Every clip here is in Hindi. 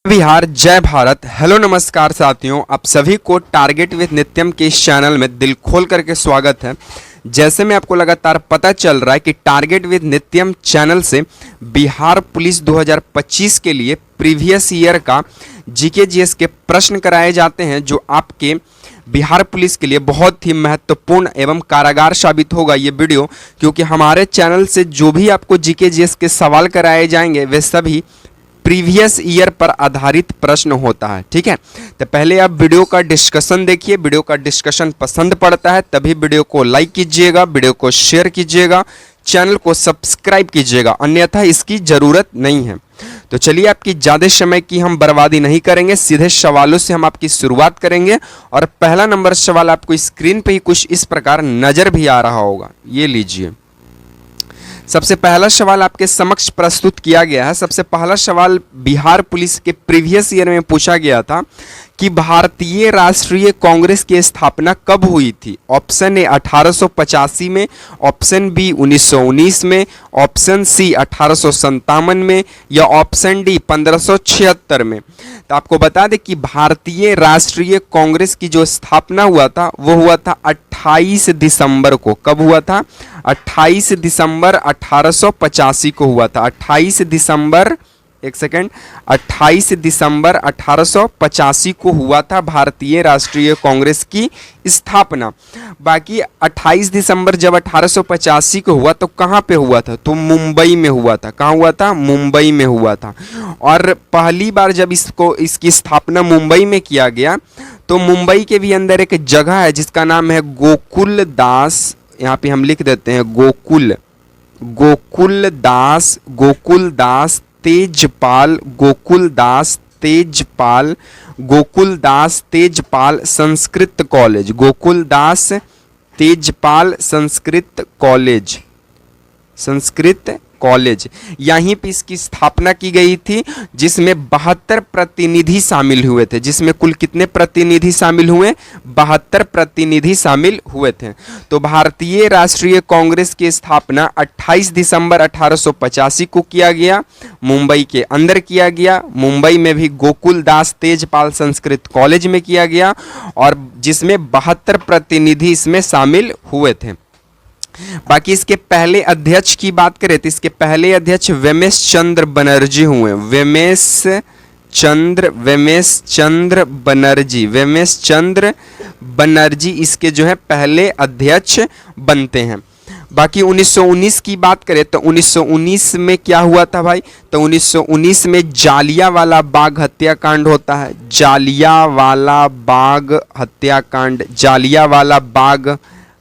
बिहार जय भारत। हेलो नमस्कार साथियों, आप सभी को टारगेट विद नित्यम के इस चैनल में दिल खोल करके स्वागत है। जैसे में आपको लगातार पता चल रहा है कि टारगेट विद नित्यम चैनल से बिहार पुलिस 2025 के लिए प्रीवियस ईयर का जीके जीएस के प्रश्न कराए जाते हैं, जो आपके बिहार पुलिस के लिए बहुत ही महत्वपूर्ण एवं कारागार साबित होगा ये वीडियो, क्योंकि हमारे चैनल से जो भी आपको जीके जीएस के सवाल कराए जाएंगे वे सभी प्रीवियस ईयर पर आधारित प्रश्न होता है। ठीक है, तो पहले आप वीडियो का डिस्कशन देखिए। वीडियो का डिस्कशन पसंद पड़ता है तभी वीडियो को लाइक कीजिएगा, वीडियो को शेयर कीजिएगा, चैनल को सब्सक्राइब कीजिएगा, अन्यथा इसकी ज़रूरत नहीं है। तो चलिए, आपकी ज़्यादा समय की हम बर्बादी नहीं करेंगे, सीधे सवालों से हम आपकी शुरुआत करेंगे। और पहला नंबर सवाल आपको स्क्रीन पे ही कुछ इस प्रकार नज़र भी आ रहा होगा, ये लीजिए। सबसे पहला सवाल आपके समक्ष प्रस्तुत किया गया है। सबसे पहला सवाल बिहार पुलिस के प्रीवियस ईयर में पूछा गया था कि भारतीय राष्ट्रीय कांग्रेस की स्थापना कब हुई थी। ऑप्शन ए 1885 में, ऑप्शन बी 1919 में, ऑप्शन सी 1857 में या ऑप्शन डी 1576 में। तो आपको बता दें कि भारतीय राष्ट्रीय कांग्रेस की जो स्थापना हुआ था वो हुआ था 28 दिसंबर को। कब हुआ था? 28 दिसंबर 1885 को हुआ था। 28 दिसंबर 28 दिसंबर 1885 को हुआ था भारतीय राष्ट्रीय कांग्रेस की स्थापना। बाकी 28 दिसंबर जब 1885 को हुआ तो कहाँ पे हुआ था? तो मुंबई में हुआ था। कहाँ हुआ था? मुंबई में हुआ था। और पहली बार जब इसकी स्थापना मुंबई में किया गया तो मुंबई के भी अंदर एक जगह है जिसका नाम है गोकुल दास। यहाँ पे हम लिख देते हैं गोकुल दास तेजपाल, गोकुल दास तेजपाल संस्कृत कॉलेज, गोकुल दास तेजपाल संस्कृत कॉलेज, यहीं पे इसकी स्थापना की गई थी, जिसमें 72 प्रतिनिधि शामिल हुए थे। जिसमें कुल कितने प्रतिनिधि शामिल हुए? 72 प्रतिनिधि शामिल हुए थे। तो भारतीय राष्ट्रीय कांग्रेस की स्थापना 28 दिसंबर 1885 को किया गया, मुंबई के अंदर किया गया। मुंबई में भी गोकुल दास तेजपाल संस्कृत कॉलेज में किया गया, और जिसमें 72 प्रतिनिधि इसमें शामिल हुए थे। बाकी इसके पहले अध्यक्ष की बात करें तो इसके पहले अध्यक्ष वेमेश चंद्र बनर्जी हुए। वेमेश चंद्र बनर्जी इसके जो है पहले अध्यक्ष बनते हैं। बाकी 1919 की बात करें तो 1919 में क्या हुआ था भाई? तो 1919 में जालियांवाला बाग हत्याकांड होता है। जालियांवाला बाग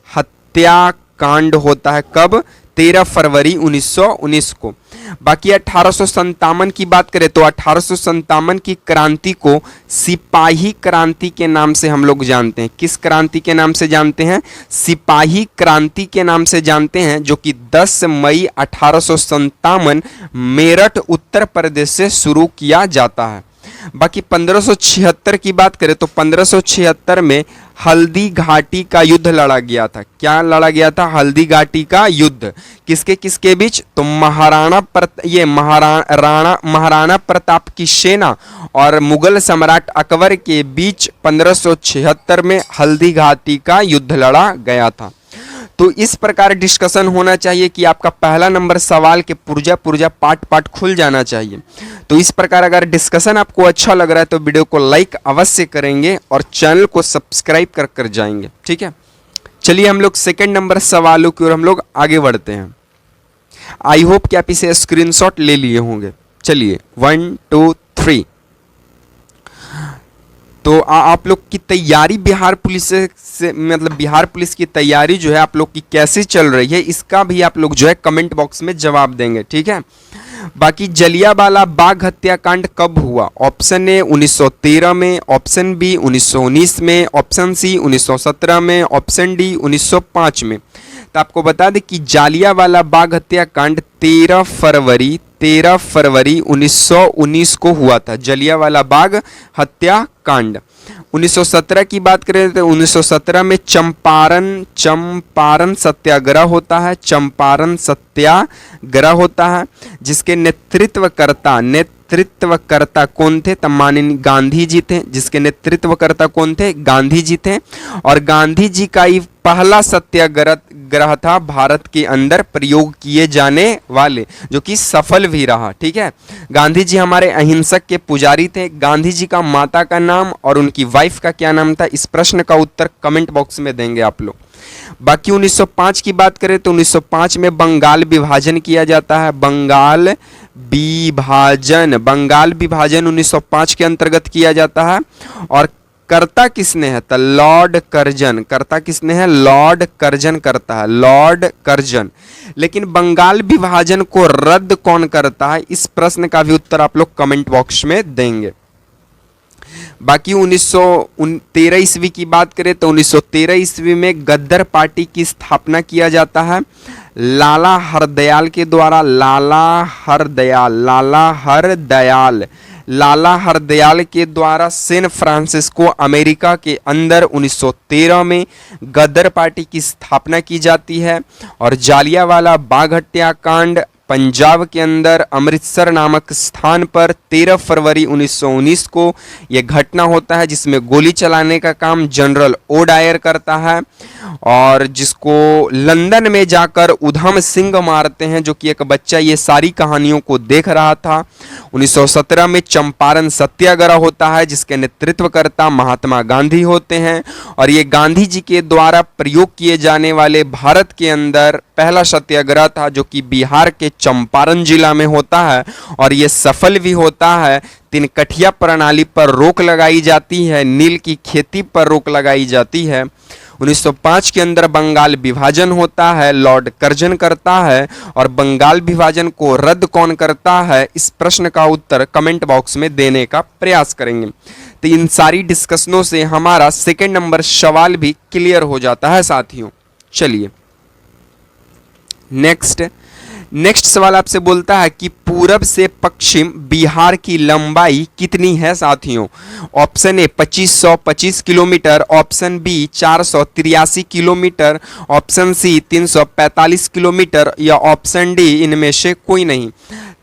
हत्याकांड होता है। कब? 13 फरवरी 1919 को। बाकी 1857 की बात करें तो 1857 की क्रांति को सिपाही क्रांति के नाम से हम लोग जानते हैं। किस क्रांति के नाम से जानते हैं? सिपाही क्रांति के नाम से जानते हैं, जो कि 10 मई 1857 मेरठ उत्तर प्रदेश से शुरू किया जाता है। बाकी 1576 की बात करें तो 1576 में हल्दी घाटी का युद्ध लड़ा गया था। क्या लड़ा गया था? हल्दी घाटी का युद्ध। किसके किसके बीच? तो महाराणा प्रताप की सेना और मुगल सम्राट अकबर के बीच 1576 में हल्दी घाटी का युद्ध लड़ा गया था। तो इस प्रकार डिस्कशन होना चाहिए कि आपका पहला नंबर सवाल के पुर्जा पार्ट खुल जाना चाहिए। तो इस प्रकार अगर डिस्कशन आपको अच्छा लग रहा है तो वीडियो को लाइक अवश्य करेंगे और चैनल को सब्सक्राइब कर जाएंगे। ठीक है, चलिए हम लोग सेकंड नंबर सवालों की ओर हम लोग आगे बढ़ते हैं। आई होप कि आप इसे स्क्रीनशॉट ले लिए होंगे। चलिए 1 2 3। तो आप लोग की तैयारी बिहार पुलिस से मतलब बिहार पुलिस की तैयारी जो है आप लोग की कैसे चल रही है, इसका भी आप लोग जो है कमेंट बॉक्स में जवाब देंगे। ठीक है, बाकी जलियांवाला बाग हत्याकांड कब हुआ? ऑप्शन ए 1913 में, ऑप्शन बी 1919 में, ऑप्शन सी 1917 में, ऑप्शन डी 1905 में। तो आपको बता दें कि जालियांवाला बाग हत्याकांड 13 फरवरी 1919 को हुआ था। जलियांवाला बाग हत्याकांड। 1917 की बात करें तो 1917 में चंपारण सत्याग्रह होता है। जिसके नेतृत्वकर्ता नेतृत्वकर्ता कौन थे? तब माननीय गांधी जी थे, जिसके नेतृत्वकर्ता कौन थे? गांधी जी थे। और गांधी जी का ही पहला सत्याग्रह था भारत के अंदर प्रयोग किए जाने वाले, जो कि सफल भी रहा। ठीक है, गांधी जी हमारे अहिंसक के पुजारी थे। गांधी जी का माता का नाम और उनकी वाइफ का क्या नाम था? इस प्रश्न का उत्तर कमेंट बॉक्स में देंगे आप लोग। बाकी 1905 की बात करें तो 1905 में बंगाल विभाजन किया जाता है। बंगाल विभाजन 1905 के अंतर्गत किया जाता है। और करता किसने है? तो लॉर्ड कर्जन। करता किसने है? लॉर्ड कर्जन करता है, लॉर्ड कर्जन। लेकिन बंगाल विभाजन को रद्द कौन करता है? इस प्रश्न का भी उत्तर आप लोग कमेंट बॉक्स में देंगे। बाकी 1913 ईस्वी की बात करें तो 1913 ईस्वी में गद्दर पार्टी की स्थापना किया जाता है लाला हरदयाल के द्वारा। लाला हरदयाल के द्वारा सैन फ्रांसिस्को अमेरिका के अंदर 1913 में गद्दर पार्टी की स्थापना की जाती है। और जालियांवाला बाग हत्याकांड पंजाब के अंदर अमृतसर नामक स्थान पर 13 फरवरी 1919 को यह घटना होता है, जिसमें गोली चलाने का काम जनरल ओ डायर करता है और जिसको लंदन में जाकर उधम सिंह मारते हैं, जो कि एक बच्चा ये सारी कहानियों को देख रहा था। 1917 में चंपारण सत्याग्रह होता है, जिसके नेतृत्वकर्ता महात्मा गांधी होते हैं। और ये गांधी जी के द्वारा प्रयोग किए जाने वाले भारत के अंदर पहला सत्याग्रह था, जो कि बिहार के चंपारण जिला में होता है और ये सफल भी होता है। तिनकठिया प्रणाली पर रोक लगाई जाती है, नील की खेती पर रोक लगाई जाती है। 1905 के अंदर बंगाल विभाजन होता है, लॉर्ड कर्जन करता है। और बंगाल विभाजन को रद्द कौन करता है? इस प्रश्न का उत्तर कमेंट बॉक्स में देने का प्रयास करेंगे। तो इन सारी डिस्कशनों से हमारा सेकंड नंबर सवाल भी क्लियर हो जाता है साथियों। चलिए नेक्स्ट सवाल आपसे बोलता है कि पूरब से पश्चिम बिहार की लंबाई कितनी है साथियों? Option A 2525 kilometre, option B 483 kilometre, option C 345 kilometre या ऑप्शन डी इनमें से कोई नहीं।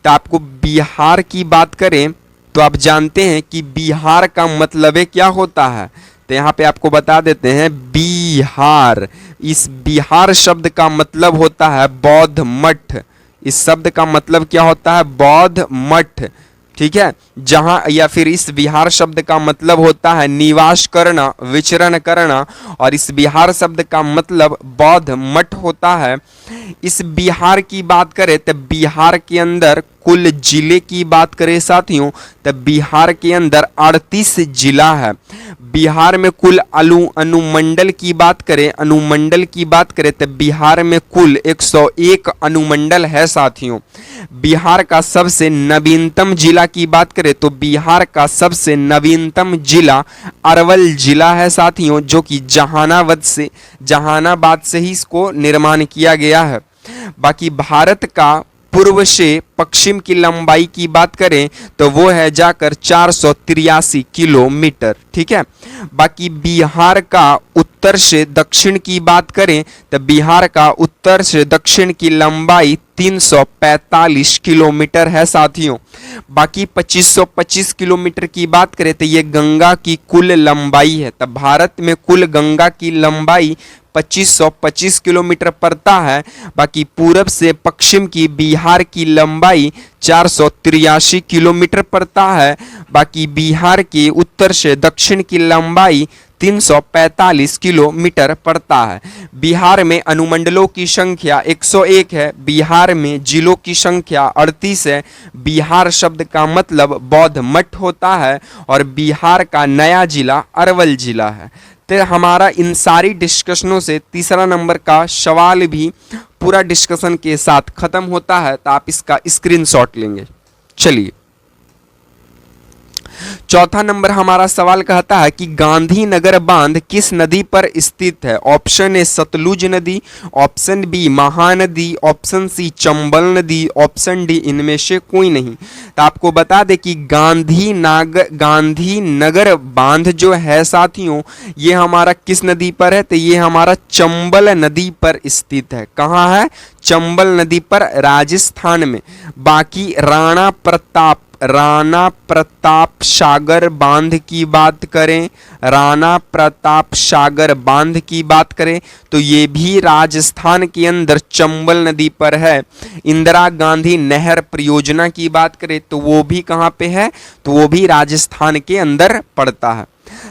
तो आपको बिहार की बात करें तो आप जानते हैं कि बिहार का मतलब क्या होता है। तो यहाँ पे आपको बता देते हैं बिहार। इस बिहार शब्द का मतलब होता है बौद्ध मठ। इस शब्द का मतलब क्या होता है? बौद्ध मठ। ठीक है, जहां या फिर इस बिहार शब्द का मतलब होता है निवास करना, विचरण करना। और इस बिहार शब्द का मतलब बौद्ध मठ होता है। इस बिहार की बात करें तो बिहार के अंदर कुल जिले की बात करें साथियों तो बिहार के अंदर 38 जिला है। बिहार में कुल अनुमंडल की बात करें तो बिहार में कुल 101 अनुमंडल है साथियों। बिहार का सबसे नवीनतम जिला की बात करें तो बिहार का सबसे नवीनतम जिला अरवल जिला है साथियों, जो कि जहानाबाद से ही इसको निर्माण किया गया है। बाकी भारत का पूर्व से पश्चिम की लंबाई की बात करें तो वो है जाकर 483 किलोमीटर। ठीक है, बाकी बिहार का उत्तर से दक्षिण की बात करें तो बिहार का उत्तर से दक्षिण की लंबाई 345 किलोमीटर है साथियों। बाकी 2525 किलोमीटर की बात करें तो ये गंगा की कुल लंबाई है। तब भारत में कुल गंगा की लंबाई 2525 किलोमीटर पड़ता है। बाकी पूरब से पश्चिम की बिहार की लंबाई 483 किलोमीटर पड़ता है। बाकी बिहार के उत्तर से दक्षिण की लंबाई 345 किलोमीटर पड़ता है। बिहार में अनुमंडलों की संख्या 101 है। बिहार में जिलों की संख्या 38 है। बिहार शब्द का मतलब बौद्ध मठ होता है और बिहार का नया जिला अरवल जिला है। तो हमारा इन सारी डिस्कशनों से तीसरा नंबर का सवाल भी पूरा डिस्कशन के साथ खत्म होता है। तो आप इसका स्क्रीनशॉट लेंगे। चलिए चौथा नंबर हमारा सवाल कहता है कि गांधीनगर बांध किस नदी पर स्थित है? ऑप्शन ए सतलुज नदी, option B Mahanadi, option C Chambal नदी, ऑप्शन डी इनमें से कोई नहीं। तो आपको बता दें कि गांधीनगर बांध जो है साथियों ये हमारा किस नदी पर है? तो ये हमारा चंबल नदी पर स्थित है। कहाँ है? चंबल नदी पर, राजस्थान में। बाकी राणा प्रताप राणा प्रताप सागर बांध की बात करें, राणा प्रताप सागर बांध की बात करें तो ये भी राजस्थान के अंदर चंबल नदी पर है। इंदिरा गांधी नहर परियोजना की बात करें तो वो भी कहाँ पे है, तो वो भी राजस्थान के अंदर पड़ता है।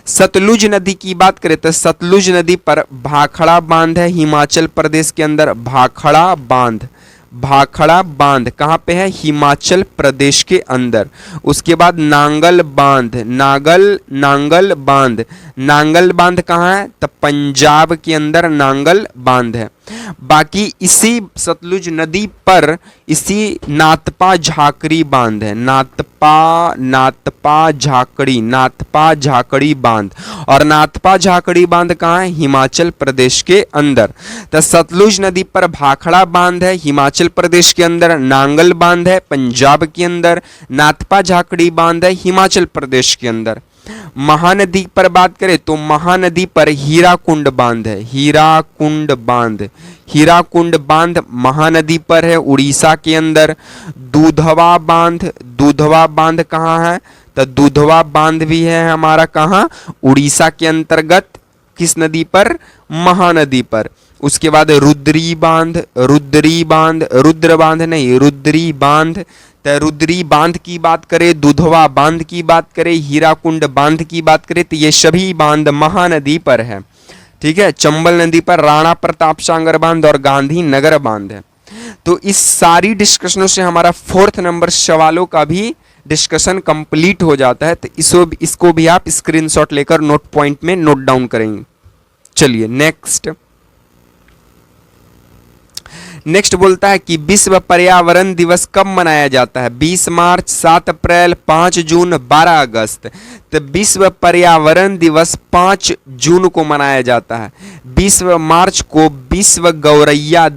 सतलुज नदी की बात करें तो सतलुज नदी पर भाखड़ा बांध है, हिमाचल प्रदेश के अंदर भाखड़ा बांध, भाखड़ा बांध कहाँ पे है, हिमाचल प्रदेश के अंदर। उसके बाद नांगल बांध, नांगल बांध, नांगल बांध कहाँ है, तो पंजाब के अंदर नांगल बांध है। बाकी इसी सतलुज नदी पर इसी नाथपा झाकड़ी बांध है, नाथपा झाकड़ी बांध, और नाथपा झाकड़ी बांध कहाँ है, हिमाचल प्रदेश के अंदर। तो सतलुज नदी पर भाखड़ा बांध है हिमाचल प्रदेश के अंदर, नांगल बांध है पंजाब के अंदर, नाथपा झाकड़ी बांध है हिमाचल प्रदेश के अंदर। महानदी पर बात करें तो महानदी पर हीराकुंड बांध है, हीराकुंड बांध महानदी पर है उड़ीसा के अंदर। दूधवा बांध कहाँ है, तो दूधवा बांध भी है हमारा कहाँ, उड़ीसा के अंतर्गत। किस नदी पर, महानदी पर। उसके बाद रुद्री बांध, तो रुद्री बांध की बात करें, दुधवा बांध की बात करें, हीराकुंड बांध की बात करें तो ये सभी बांध महानदी पर है। ठीक है, चंबल नदी पर राणा प्रताप सागर बांध और गांधी नगर बांध है। तो इस सारी डिस्कशनों से हमारा 4th नंबर सवालों का भी डिस्कशन कंप्लीट हो जाता है। तो इसको भी आप स्क्रीनशॉट लेकर नोट पॉइंट में नोट डाउन करेंगे। चलिए नेक्स्ट बोलता है कि विश्व पर्यावरण दिवस कब मनाया जाता है, 20 मार्च, 7 अप्रैल, 5 जून, 12 अगस्त। तो विश्व पर्यावरण दिवस 5 जून को मनाया जाता है। 20 मार्च को विश्व गौरैया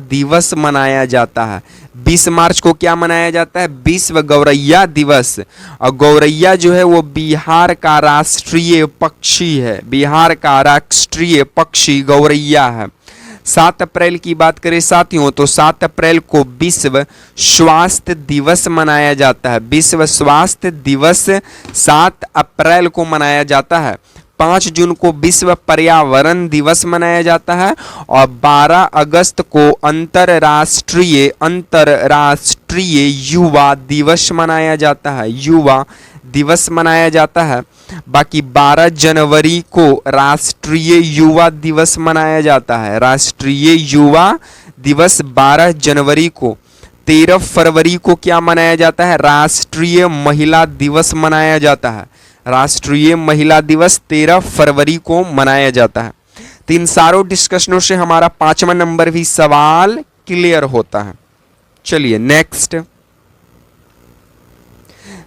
दिवस मनाया जाता है। 20 मार्च को क्या मनाया जाता है, विश्व गौरैया दिवस। और गौरैया जो है वो बिहार का राष्ट्रीय पक्षी है, बिहार का राष्ट्रीय पक्षी गौरैया है। 7 अप्रैल की बात करें साथियों तो 7 अप्रैल को विश्व स्वास्थ्य दिवस मनाया जाता है। विश्व स्वास्थ्य दिवस 7 अप्रैल को मनाया जाता है। 5 जून को विश्व पर्यावरण दिवस मनाया जाता है और 12 अगस्त को अंतरराष्ट्रीय युवा दिवस मनाया जाता है, युवा दिवस मनाया जाता है। बाकी 12 जनवरी को राष्ट्रीय युवा दिवस मनाया जाता है, राष्ट्रीय युवा दिवस 12 जनवरी को। 13 फरवरी को क्या मनाया जाता है, राष्ट्रीय महिला दिवस मनाया जाता है, राष्ट्रीय महिला दिवस 13 फरवरी को मनाया जाता है। तो इन सारों डिस्कशनों से हमारा 5वां नंबर भी सवाल क्लियर होता है। चलिए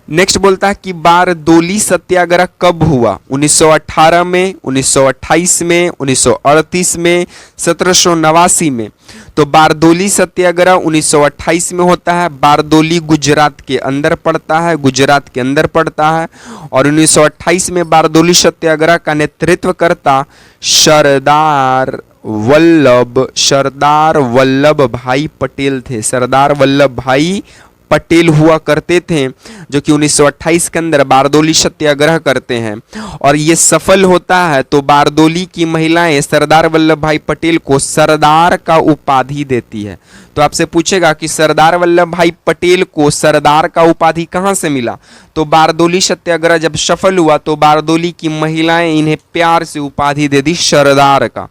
नेक्स्ट बोलता है कि बारदोली सत्याग्रह कब हुआ, 1918 में, 1928 में, 1938 में, 1789 में। तो बारदोली सत्याग्रह 1928 में होता है। बारदोली गुजरात के अंदर पड़ता है, और 1928 में बारदोली सत्याग्रह का नेतृत्व करता सरदार वल्लभ भाई पटेल थे, सरदार वल्लभ भाई पटेल हुआ करते थे, जो कि 1928 के अंदर बारदोली सत्याग्रह करते हैं और ये सफल होता है। तो बारदोली की महिलाएं सरदार वल्लभ भाई पटेल को सरदार का उपाधि देती है। तो आपसे पूछेगा कि सरदार वल्लभ भाई पटेल को सरदार का उपाधि कहाँ से मिला, तो बारदोली सत्याग्रह जब सफल हुआ तो बारदोली की महिलाएं इन्हें प्यार से उपाधि दे दी सरदार का।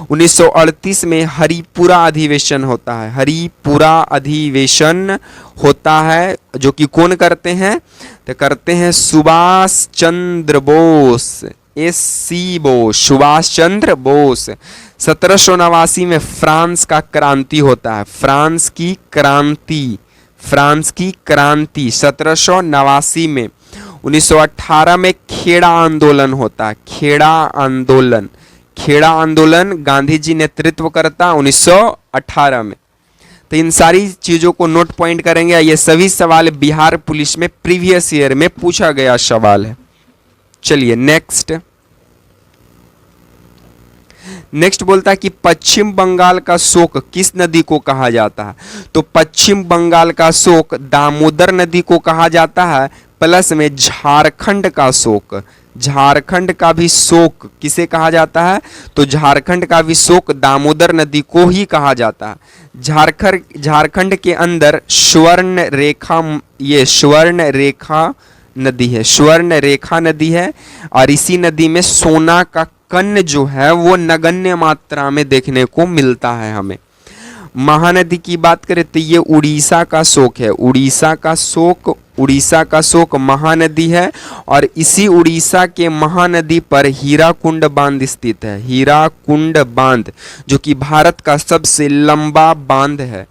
1938 में हरिपुरा अधिवेशन होता है, हरिपुरा अधिवेशन होता है, जो कि कौन करते हैं, तो करते हैं सुभाष चंद्र बोस, SC बोस, सुभाष चंद्र बोस। 1789 में फ्रांस का क्रांति होता है, फ्रांस की क्रांति 1789 में। 1918 में खेड़ा आंदोलन होता है, खेड़ा आंदोलन गांधी जी नेतृत्व करता 1918 में। तो इन सारी चीजों को नोट पॉइंट करेंगे। ये सभी सवाल बिहार पुलिस में प्रीवियस ईयर में पूछा गया सवाल है। चलिए नेक्स्ट बोलता है कि पश्चिम बंगाल का शोक किस नदी को कहा जाता है? तो पश्चिम बंगाल का शोक दामोदर नदी को कहा जाता है, प्लस में झारखंड का शोक, झारखंड का भी शोक किसे कहा जाता है? तो झारखंड का भी शोक दामोदर नदी को ही कहा जाता है। झारखंड के अंदर स्वर्ण रेखा, ये स्वर्ण रेखा नदी है, स्वर्ण रेखा नदी है, और इसी नदी में सोना का कण जो है वो नगण्य मात्रा में देखने को मिलता है हमें। महानदी की बात करें तो ये उड़ीसा का शोक है, उड़ीसा का शोक महानदी है, और इसी उड़ीसा के महानदी पर हीराकुंड बांध स्थित है, हीराकुंड बांध जो कि भारत का सबसे लंबा बांध है।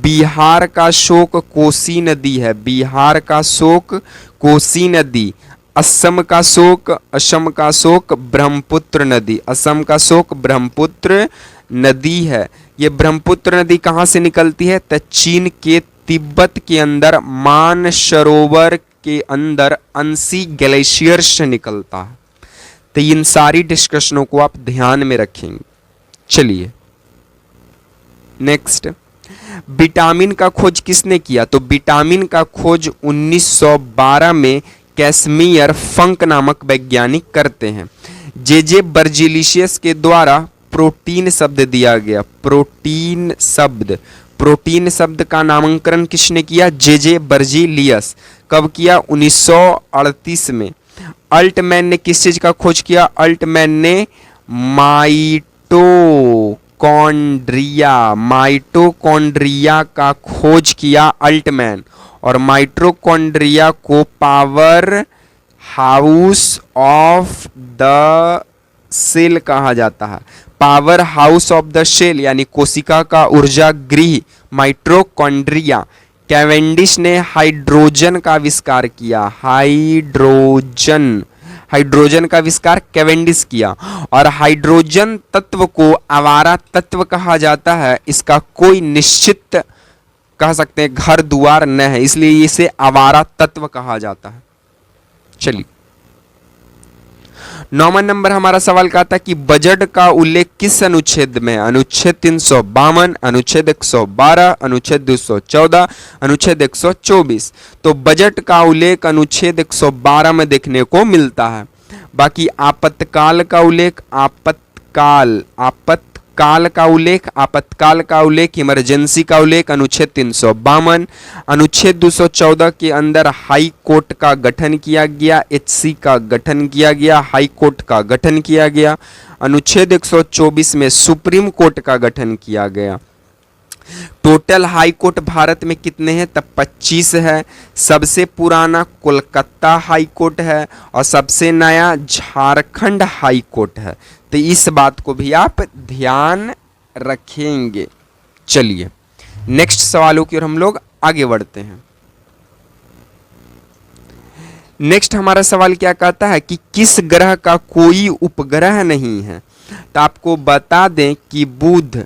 बिहार का शोक कोसी नदी है, बिहार का शोक कोसी नदी। असम का शोक ब्रह्मपुत्र नदी, असम का शोक ब्रह्मपुत्र नदी है। ये ब्रह्मपुत्र नदी कहाँ से निकलती है? तो चीन के तिब्बत के अंदर मानसरोवर के अंदर अंशी ग्लेशियर से निकलता है। तो इन सारी डिस्कशनों को आप ध्यान में रखेंगे। चलिए नेक्स्ट, विटामिन का खोज किसने किया? तो विटामिन का खोज 1912 में कैसमियर फंक नामक वैज्ञानिक करते हैं। जे बर्जीलियस के द्वारा प्रोटीन शब्द दिया गया, प्रोटीन शब्द का नामकरण किसने किया? जे बर्जीलियस। कब किया? 1938 में। अल्टमैन ने किस चीज का खोज किया? अल्टमैन ने माइटोकॉन्ड्रिया का खोज किया अल्टमैन, और माइटोकॉन्ड्रिया को powerhouse of the cell कहा जाता है, powerhouse of the cell यानी कोशिका का ऊर्जा गृह माइटोकॉन्ड्रिया। कैवेंडिश ने हाइड्रोजन का आविष्कार किया, हाइड्रोजन का आविष्कार कैवेंडिश किया, और हाइड्रोजन तत्व को आवारा तत्व कहा जाता है। इसका कोई निश्चित कह सकते हैं घर द्वार न है, इसलिए इसे आवारा तत्व कहा जाता है। चलिए 9वां नंबर हमारा सवाल का था कि बजट का उल्लेख किस अनुच्छेद में है? अनुच्छेद 352, अनुच्छेद 112, अनुच्छेद 214, अनुच्छेद 124। तो बजट का उल्लेख अनुच्छेद 112 में देखने को मिलता है। बाकी आपातकाल का उल्लेख, आपातकाल का उल्लेख, इमरजेंसी का उल्लेख अनुच्छेद 352। अनुच्छेद 214 के अंदर हाई कोर्ट का गठन किया गया, एचसी का गठन किया गया, हाई कोर्ट का गठन किया गया। अनुच्छेद 124 में सुप्रीम कोर्ट का गठन किया गया। टोटल हाई कोर्ट भारत में कितने हैं? तब 25 है। सबसे पुराना कोलकाता हाई कोर्ट है, और सबसे नया झारखंड हाई कोर्ट है। तो इस बात को भी आप ध्यान रखेंगे। चलिए नेक्स्ट सवालों की ओर हम लोग आगे बढ़ते हैं। नेक्स्ट हमारा सवाल क्या कहता है कि किस ग्रह का कोई उपग्रह नहीं है? तो आपको बता दें कि बुध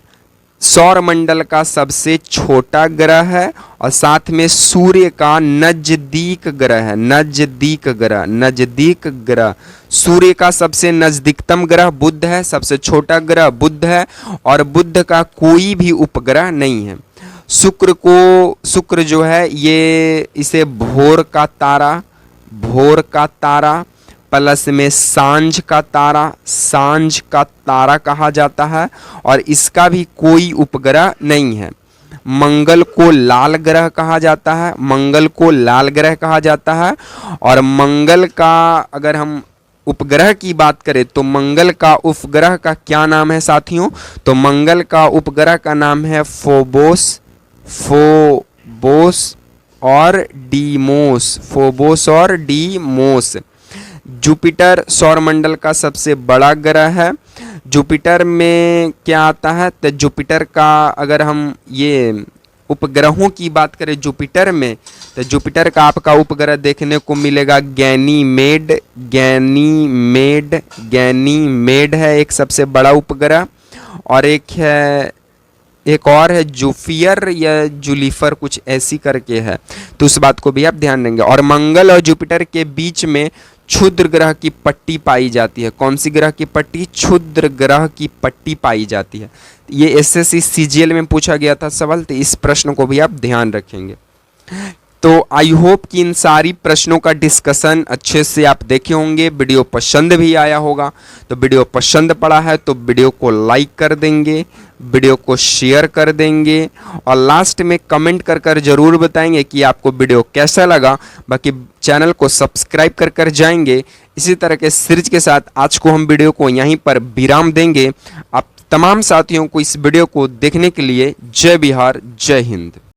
सौर मंडल का सबसे छोटा ग्रह है, और साथ में सूर्य का नजदीक ग्रह है, नजदीक ग्रह। सूर्य का सबसे नजदीकतम ग्रह बुध है, सबसे छोटा ग्रह बुध है, और बुध का कोई भी उपग्रह नहीं है। शुक्र जो है ये इसे भोर का तारा प्लस में सांझ का तारा कहा जाता है, और इसका भी कोई उपग्रह नहीं है। मंगल को लाल ग्रह कहा जाता है, और मंगल का अगर हम उपग्रह की बात करें तो मंगल का उपग्रह का क्या नाम है साथियों? तो मंगल का उपग्रह का नाम है फोबोस और डीमोस। जुपिटर सौरमंडल का सबसे बड़ा ग्रह है। जुपिटर में क्या आता है? तो जुपिटर का अगर हम ये उपग्रहों की बात करें जुपिटर में, तो जुपिटर का आपका उपग्रह देखने को मिलेगा गैनीमेड है एक सबसे बड़ा उपग्रह, और एक और है जुफियर या जुलिफर कुछ ऐसी करके है, तो उस बात को भी आप ध्यान देंगे। और मंगल और जुपिटर के बीच में क्षुद्र ग्रह की पट्टी पाई जाती है? कौन सी ग्रह की पट्टी? क्षुद्र ग्रह की पट्टी पाई जाती है। ये एसएससी सीजीएल में पूछा गया था सवाल, तो इस प्रश्न को भी आप ध्यान रखेंगे। तो आई होप कि इन सारी प्रश्नों का डिस्कशन अच्छे से आप देखे होंगे, वीडियो पसंद भी आया होगा। तो वीडियो पसंद पड़ा है तो वीडियो को लाइक कर देंगे, वीडियो को शेयर कर देंगे और लास्ट में कमेंट कर जरूर बताएंगे कि आपको वीडियो कैसा लगा। बाकी चैनल को सब्सक्राइब कर जाएंगे। इसी तरह के सीरीज के साथ आज को हम वीडियो को यहीं पर विराम देंगे। आप तमाम साथियों को इस वीडियो को देखने के लिए जय बिहार, जय हिंद।